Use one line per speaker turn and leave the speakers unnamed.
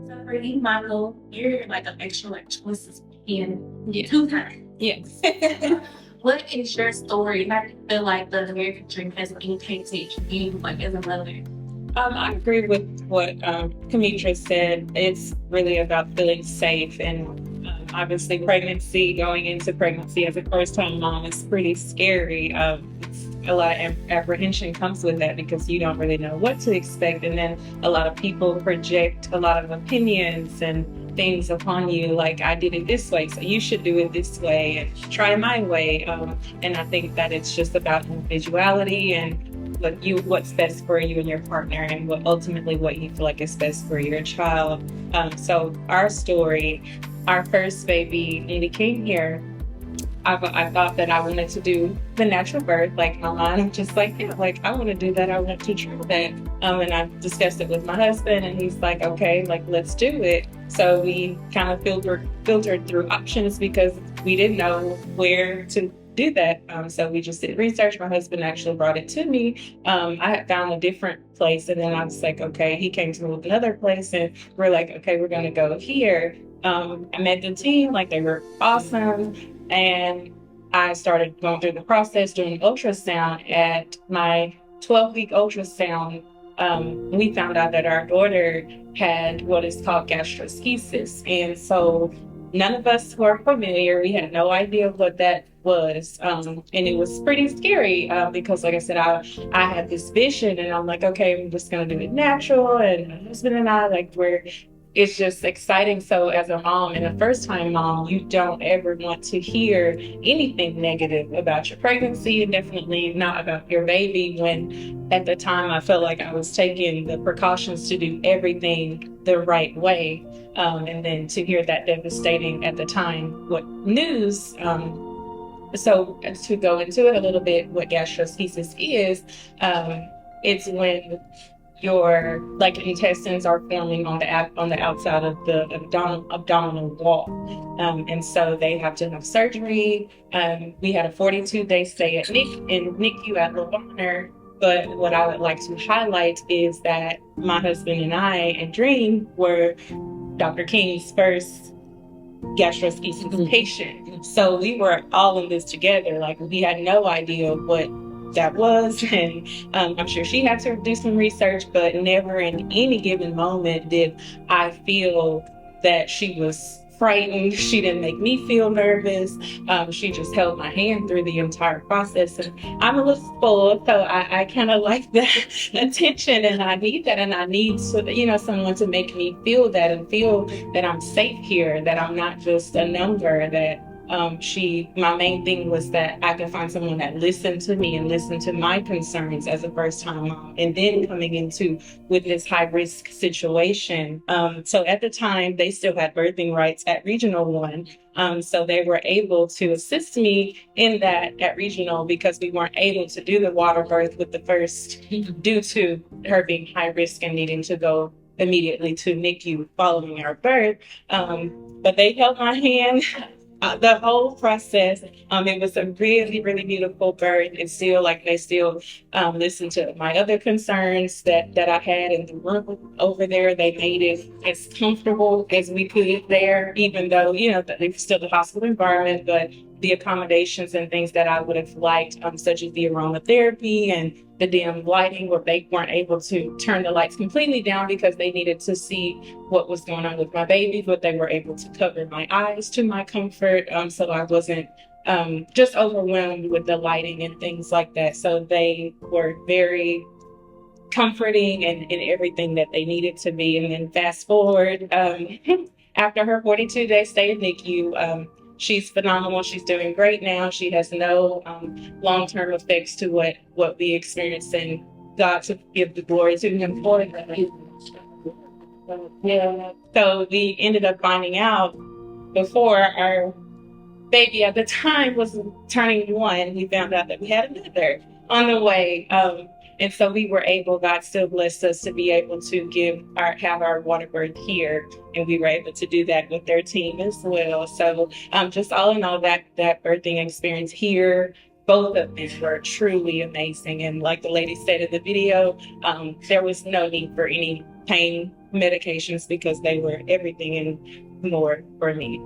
So for you, Michael, you're like an electrolysis in
Yeah.
2 times.
Yes.
What is your story? How do you feel like the American dream has impacted you, like as a mother?
I agree with what Kamitra said. It's really about feeling safe, and obviously, going into pregnancy as a first-time mom is pretty scary. A lot of apprehension comes with that because you don't really know what to expect, and then a lot of people project a lot of opinions and things upon you, like I did it this way, so you should do it this way, and try my way. And I think that it's just about individuality and what's best for you and your partner, and what you feel like is best for your child. So our story, our first baby, when he came here, I thought that I wanted to do the natural birth, like my mind. I'm just like, yeah, like I want to do that. I want to try that. And I discussed it with my husband, and he's like, okay, like let's do it. So we kind of filtered through options because we didn't know where to do that. So we just did research. My husband actually brought it to me. I had found a different place, and then I was like, okay. He came to me with another place, and we're like, okay, we're gonna go here. I met the team, like they were awesome. And I started going through the process doing ultrasound. At my 12-week ultrasound, we found out that our daughter had what is called gastroschisis. And so none of us were familiar. We had no idea what that was. And it was pretty scary because, like I said, I had this vision, and I'm like, okay, I'm just going to do it natural. And my husband and I, like, it's just exciting. So as a mom and a first time mom, you don't ever want to hear anything negative about your pregnancy, and definitely not about your baby, when at the time I felt like I was taking the precautions to do everything the right way. And then to hear that devastating at the time what news. So to go into it a little bit, what gastroschisis is, it's when your like intestines are forming on the outside of the abdominal wall, and so they have to have surgery. We had a 42-day stay at NICU at LeBonner. But what I would like to highlight is that my husband and I and Dream were Dr. King's first gastroschisis patient. So we were all in this together. Like we had no idea what that was. And I'm sure she had to do some research, but never in any given moment did I feel that she was frightened. She didn't make me feel nervous. She just held my hand through the entire process. And I'm a little spoiled, so I kind of like that attention, and I need that. And I need someone to make me feel that and feel that I'm safe here, that I'm not just a number, that my main thing was that I could find someone that listened to me and listened to my concerns as a first time mom, and then coming into with this high risk situation. So at the time, they still had birthing rights at Regional One. So they were able to assist me in that at Regional, because we weren't able to do the water birth with the first due to her being high risk and needing to go immediately to NICU following our birth. But they held my hand the whole process. It was a really, really beautiful birth, and still, like, they still listened to my other concerns that I had in the room over there. They made it as comfortable as we could there, even though that it's still the hospital environment, but the accommodations and things that I would have liked, such as the aromatherapy and the dim lighting, where they weren't able to turn the lights completely down because they needed to see what was going on with my baby, but they were able to cover my eyes to my comfort, so I wasn't just overwhelmed with the lighting and things like that. So they were very comforting and everything that they needed to be. And then fast forward, after her 42-day stay in NICU, she's phenomenal. She's doing great now. She has no long-term effects to what we experienced, and God to give the glory to Him for it. Yeah. So we ended up finding out before our baby at the time was turning 1, we found out that we had another on the way. And so we were able, God still blessed us to be able to have our water birth here. And we were able to do that with their team as well. So just all in all, that birthing experience here, both of them were truly amazing. And like the lady said in the video, there was no need for any pain medications because they were everything and more for me.